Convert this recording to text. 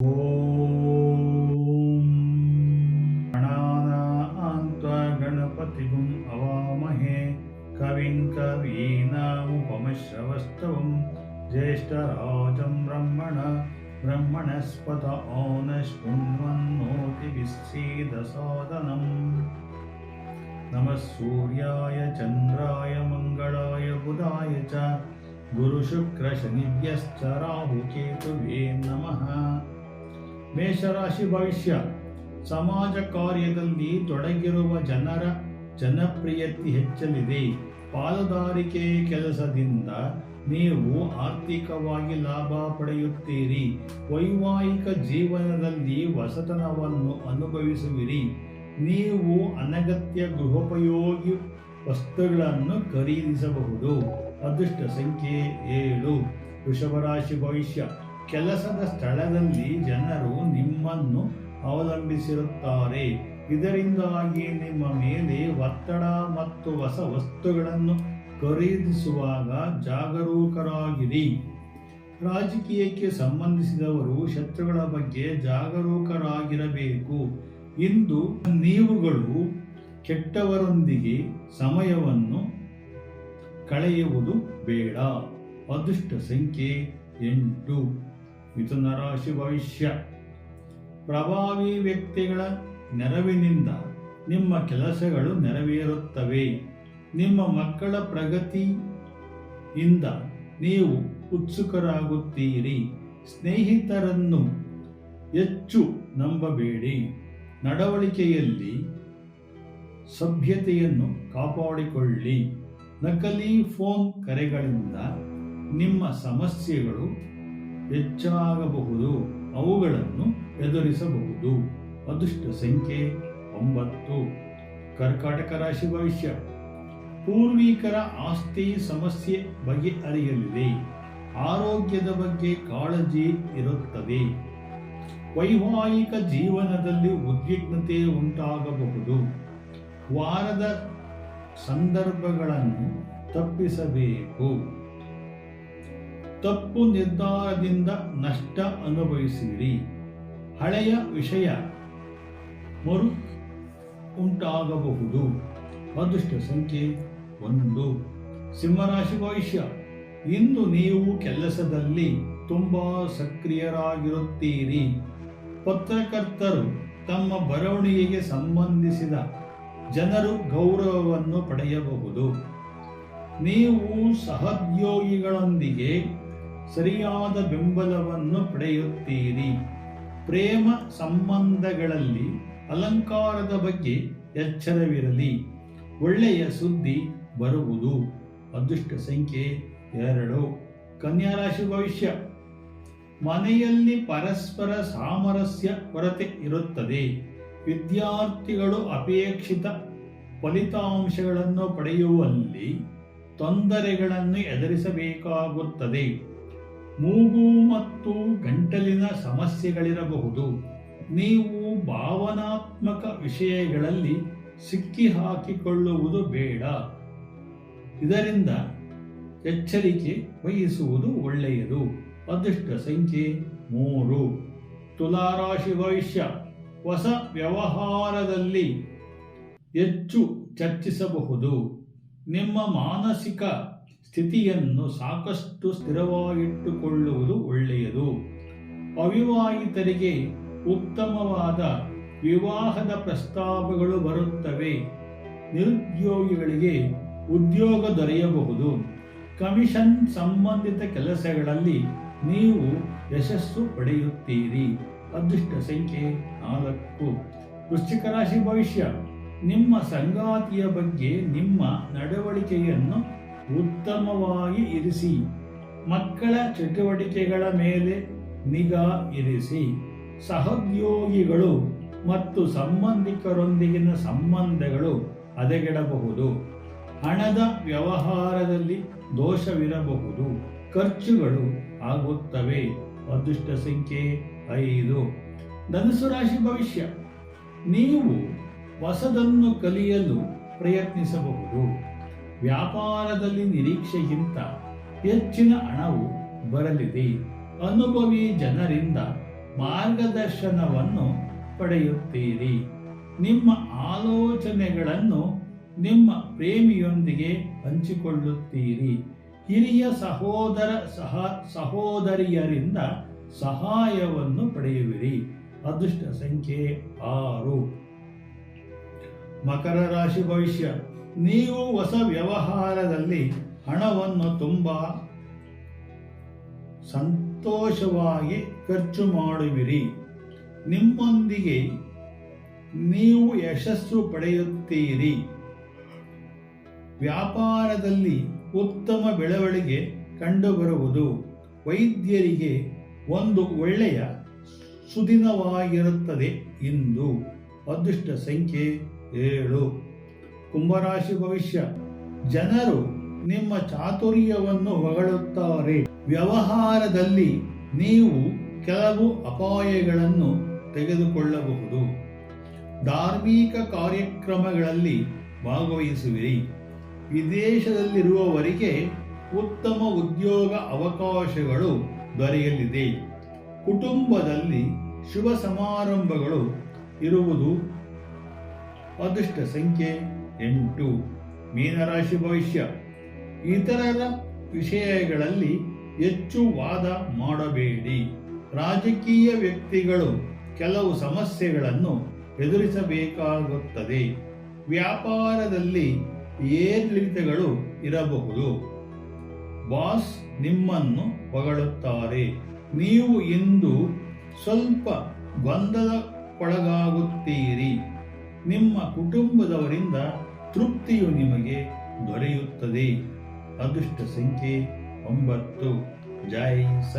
ಓಂ ಗಣಾನಾನ್ತ್ವಾ ಗಣಪತಿಗುಂ ಅವಾಮಹೇ ಕವಿಂ ಕವೀನಾಮುಪಮಶ್ರವಸ್ತವಂ ಜ್ಯೇಷ್ಠರಾಜಂ ಬ್ರಹ್ಮಣಸ್ಪತ ಶೃಣ್ವನ್ನೋತಿ ವಿಶ್ರೀದಸಾದನಂ ನಮಃ ಸೂರ್ಯಾಯ ಚಂದ್ರಾಯ ಮಂಗಳಾಯ ಬುಧಾಯ ಚ ಗುರುಶುಕ್ರಶನಿಭ್ಯಶ್ಚ ರಾಹುಕೇತುವೇ ನಮಃ. ಮೇಷರಾಶಿ ಭವಿಷ್ಯ. ಸಮಾಜ ಕಾರ್ಯದಲ್ಲಿ ತೊಡಗಿರುವ ಜನರ ಜನಪ್ರಿಯತೆ ಹೆಚ್ಚಲಿದೆ. ಪಾಲುದಾರಿಕೆ ಕೆಲಸದಿಂದ ನೀವು ಆರ್ಥಿಕವಾಗಿ ಲಾಭ ಪಡೆಯುತ್ತೀರಿ. ವೈವಾಹಿಕ ಜೀವನದಲ್ಲಿ ಹೊಸತನವನ್ನು ಅನುಭವಿಸುವಿರಿ. ನೀವು ಅನಗತ್ಯ ಗೃಹೋಪಯೋಗಿ ವಸ್ತುಗಳನ್ನು ಖರೀದಿಸಬಹುದು. ಅದೃಷ್ಟ ಸಂಖ್ಯೆ 7. ವೃಷಭರಾಶಿ ಭವಿಷ್ಯ. ಕೆಲಸದ ಸ್ಥಳದಲ್ಲಿ ಜನರು ನಿಮ್ಮನ್ನು ಅವಲಂಬಿಸಿರುತ್ತಾರೆ. ಇದರಿಂದಾಗಿ ನಿಮ್ಮ ಮೇಲೆ ಒತ್ತಡ ಮತ್ತು ಹೊಸ ವಸ್ತುಗಳನ್ನು ಖರೀದಿಸುವಾಗ ಜಾಗರೂಕರಾಗಿರಿ. ರಾಜಕೀಯಕ್ಕೆ ಸಂಬಂಧಿಸಿದವರು ಶತ್ರುಗಳ ಬಗ್ಗೆ ಜಾಗರೂಕರಾಗಿರಬೇಕು. ಇಂದು ನೀವುಗಳು ಕೆಟ್ಟವರೊಂದಿಗೆ ಸಮಯವನ್ನು ಕಳೆಯುವುದು ಬೇಡ. ಅದೃಷ್ಟ ಸಂಖ್ಯೆ 8. ಮಿಥುನ ರಾಶಿ ಭವಿಷ್ಯ. ಪ್ರಭಾವಿ ವ್ಯಕ್ತಿಗಳ ನೆರವಿನಿಂದ ನಿಮ್ಮ ಕೆಲಸಗಳು ನೆರವೇರುತ್ತವೆ. ನಿಮ್ಮ ಮಕ್ಕಳ ಪ್ರಗತಿಯಿಂದ ನೀವು ಉತ್ಸುಕರಾಗುತ್ತೀರಿ. ಸ್ನೇಹಿತರನ್ನು ಹೆಚ್ಚು ನಂಬಬೇಡಿ. ನಡವಳಿಕೆಯಲ್ಲಿ ಸಭ್ಯತೆಯನ್ನು ಕಾಪಾಡಿಕೊಳ್ಳಿ. ನಕಲಿ ಫೋನ್ ಕರೆಗಳಿಂದ ನಿಮ್ಮ ಸಮಸ್ಯೆಗಳು ಹೆಚ್ಚಾಗಬಹುದು. ಅವುಗಳನ್ನು ಎದುರಿಸಬಹುದು. ಅದೃಷ್ಟ ಸಂಖ್ಯೆ 9. ಕರ್ಕಾಟಕ ರಾಶಿ ಭವಿಷ್ಯ. ಪೂರ್ವಿಕರ ಆಸ್ತಿ ಸಮಸ್ಯೆ ಬಗೆಹರಿಯಲಿದೆ. ಆರೋಗ್ಯದ ಬಗ್ಗೆ ಕಾಳಜಿ ಇರುತ್ತದೆ. ವೈವಾಹಿಕ ಜೀವನದಲ್ಲಿ ಉದ್ವಿಗ್ನತೆ ಉಂಟಾಗಬಹುದು. ವಾರದ ಸಂದರ್ಭಗಳನ್ನು ತಪ್ಪಿಸಬೇಕು. ತಪ್ಪು ನಿರ್ಧಾರದಿಂದ ನಷ್ಟ ಅನುಭವಿಸಿರಿ. ಹಳೆಯ ವಿಷಯ ಮರು ಉಂಟಾಗಬಹುದು. ಅದೃಷ್ಟ ಸಂಖ್ಯೆ 1. ಸಿಂಹರಾಶಿ ಭವಿಷ್ಯ. ಇಂದು ನೀವು ಕೆಲಸದಲ್ಲಿ ತುಂಬಾ ಸಕ್ರಿಯರಾಗಿರುತ್ತೀರಿ. ಪತ್ರಕರ್ತರು ತಮ್ಮ ಬರವಣಿಗೆಗೆ ಸಂಬಂಧಿಸಿದ ಜನರು ಗೌರವವನ್ನು ಪಡೆಯಬಹುದು. ನೀವು ಸಹೋದ್ಯೋಗಿಗಳೊಂದಿಗೆ ಸರಿಯಾದ ಬೆಂಬಲವನ್ನು ಪಡೆಯುತ್ತೀರಿ. ಪ್ರೇಮ ಸಂಬಂಧಗಳಲ್ಲಿ ಅಲಂಕಾರದ ಬಗ್ಗೆ ಎಚ್ಚರವಿರಲಿ. ಒಳ್ಳೆಯ ಸುದ್ದಿ ಬರುವುದು. ಅದೃಷ್ಟ ಸಂಖ್ಯೆ 2. ಕನ್ಯಾ ರಾಶಿ ಭವಿಷ್ಯ. ಮನೆಯಲ್ಲಿ ಪರಸ್ಪರ ಸಾಮರಸ್ಯ ಕೊರತೆ ಇರುತ್ತದೆ. ವಿದ್ಯಾರ್ಥಿಗಳು ಅಪೇಕ್ಷಿತ ಫಲಿತಾಂಶಗಳನ್ನು ಪಡೆಯುವಲ್ಲಿ ತೊಂದರೆಗಳನ್ನು ಎದುರಿಸಬೇಕಾಗುತ್ತದೆ. ಮೂಗು ಮತ್ತು ಗಂಟಲಿನ ಸಮಸ್ಯೆಗಳಿರಬಹುದು. ನೀವು ಭಾವನಾತ್ಮಕ ವಿಷಯಗಳಲ್ಲಿ ಸಿಕ್ಕಿಹಾಕಿಕೊಳ್ಳುವುದು ಬೇಡ. ಇದರಿಂದ ಎಚ್ಚರಿಕೆ ವಹಿಸುವುದು ಒಳ್ಳೆಯದು. ಅದೃಷ್ಟ ಸಂಖ್ಯೆ 3. ತುಲಾರಾಶಿ ಭವಿಷ್ಯ. ಹೊಸ ವ್ಯವಹಾರದಲ್ಲಿ ಹೆಚ್ಚು ಚರ್ಚಿಸಬಹುದು. ನಿಮ್ಮ ಮಾನಸಿಕ ಸ್ಥಿತಿಯನ್ನು ಸಾಕಷ್ಟು ಸ್ಥಿರವಾಗಿಟ್ಟುಕೊಳ್ಳುವುದು ಒಳ್ಳೆಯದು. ಅವಿವಾಹಿತರಿಗೆ ಉತ್ತಮವಾದ ವಿವಾಹದ ಪ್ರಸ್ತಾಪಗಳು ಬರುತ್ತವೆ. ನಿರುದ್ಯೋಗಿಗಳಿಗೆ ಉದ್ಯೋಗ ದೊರೆಯಬಹುದು. ಕಮಿಷನ್ ಸಂಬಂಧಿತ ಕೆಲಸಗಳಲ್ಲಿ ನೀವು ಯಶಸ್ಸು ಪಡೆಯುತ್ತೀರಿ. ಅದೃಷ್ಟ ಸಂಖ್ಯೆ 4. ವೃಶ್ಚಿಕ ರಾಶಿ ಭವಿಷ್ಯ. ನಿಮ್ಮ ಸಂಗಾತಿಯ ಬಗ್ಗೆ ನಿಮ್ಮ ನಡವಳಿಕೆಯನ್ನು ಉತ್ತಮವಾಗಿ ಇರಿಸಿ. ಮಕ್ಕಳ ಚಟುವಟಿಕೆಗಳ ಮೇಲೆ ನಿಗಾ ಇರಿಸಿ. ಸಹೋದ್ಯೋಗಿಗಳು ಮತ್ತು ಸಂಬಂಧಿಕರೊಂದಿಗಿನ ಸಂಬಂಧಗಳು ಹದಗೆಡಬಹುದು. ಹಣದ ವ್ಯವಹಾರದಲ್ಲಿ ದೋಷವಿರಬಹುದು. ಖರ್ಚುಗಳು ಆಗುತ್ತವೆ. ಅದೃಷ್ಟ ಸಂಖ್ಯೆ 5. ಧನುಸು ರಾಶಿ ಭವಿಷ್ಯ. ನೀವು ಹೊಸದನ್ನು ಕಲಿಯಲು ಪ್ರಯತ್ನಿಸಬಹುದು. ವ್ಯಾಪಾರದಲ್ಲಿ ನಿರೀಕ್ಷೆಗಿಂತ ಹೆಚ್ಚಿನ ಹಣವು ಬರಲಿದೆ. ಅನುಭವಿ ಜನರಿಂದ ಮಾರ್ಗದರ್ಶನವನ್ನು ಪಡೆಯುತ್ತೀರಿ. ನಿಮ್ಮ ಆಲೋಚನೆಗಳನ್ನು ನಿಮ್ಮ ಪ್ರೇಮಿಯೊಂದಿಗೆ ಹಂಚಿಕೊಳ್ಳುತ್ತೀರಿ. ಹಿರಿಯ ಸಹೋದರಿಯರಿಂದ ಸಹಾಯವನ್ನು ಪಡೆಯುವಿರಿ. ಅದೃಷ್ಟ ಸಂಖ್ಯೆ 6. ಮಕರ ರಾಶಿ ಭವಿಷ್ಯ. ನೀವು ಹೊಸ ವ್ಯವಹಾರದಲ್ಲಿ ಹಣವನ್ನು ತುಂಬಾ ಸಂತೋಷವಾಗಿ ಖರ್ಚು ಮಾಡುವಿರಿ. ನಿಮ್ಮೊಂದಿಗೆ ನೀವು ಯಶಸ್ಸು ಪಡೆಯುತ್ತೀರಿ. ವ್ಯಾಪಾರದಲ್ಲಿ ಉತ್ತಮ ಬೆಳವಣಿಗೆ ಕಂಡುಬರುವುದು. ವೈದ್ಯರಿಗೆ ಒಂದು ಒಳ್ಳೆಯ ಸುದಿನವಾಗಿರುತ್ತದೆ ಇಂದು. ಅದೃಷ್ಟ ಸಂಖ್ಯೆ 7. ಕುಂಭರಾಶಿ ಭವಿಷ್ಯ. ಜನರು ನಿಮ್ಮ ಚಾತುರ್ಯವನ್ನು ಹೊಗಳುತ್ತಾರೆ. ವ್ಯವಹಾರದಲ್ಲಿ ನೀವು ಕೆಲವು ಅಪಾಯಗಳನ್ನು ತೆಗೆದುಕೊಳ್ಳಬಹುದು. ಧಾರ್ಮಿಕ ಕಾರ್ಯಕ್ರಮಗಳಲ್ಲಿ ಭಾಗವಹಿಸುವಿರಿ. ವಿದೇಶದಲ್ಲಿರುವವರಿಗೆ ಉತ್ತಮ ಉದ್ಯೋಗ ಅವಕಾಶಗಳು ದೊರೆಯಲಿದೆ. ಕುಟುಂಬದಲ್ಲಿ ಶುಭ ಸಮಾರಂಭಗಳು ಇರುವುದು. ಅದೃಷ್ಟ ಸಂಖ್ಯೆ 8. ಮೀನರಾಶಿ ಭವಿಷ್ಯ. ಇತರರ ವಿಷಯಗಳಲ್ಲಿ ಹೆಚ್ಚು ವಾದ ಮಾಡಬೇಡಿ. ರಾಜಕೀಯ ವ್ಯಕ್ತಿಗಳು ಕೆಲವು ಸಮಸ್ಯೆಗಳನ್ನು ಎದುರಿಸಬೇಕಾಗುತ್ತದೆ. ವ್ಯಾಪಾರದಲ್ಲಿ ಏರಿಳಿತಗಳು ಇರಬಹುದು. ಬಾಸ್ ನಿಮ್ಮನ್ನು ಹೊಗಳುತ್ತಾರೆ. ನೀವು ಇಂದು ಸ್ವಲ್ಪ ಗೊಂದಲಕ್ಕೊಳಗಾಗುತ್ತೀರಿ. ನಿಮ್ಮ ಕುಟುಂಬದವರಿಂದ ತೃಪ್ತಿಯು ನಿಮಗೆ ದೊರೆಯುತ್ತದೆ. ಅದೃಷ್ಟ ಸಂಖ್ಯೆ 9. ಜೈ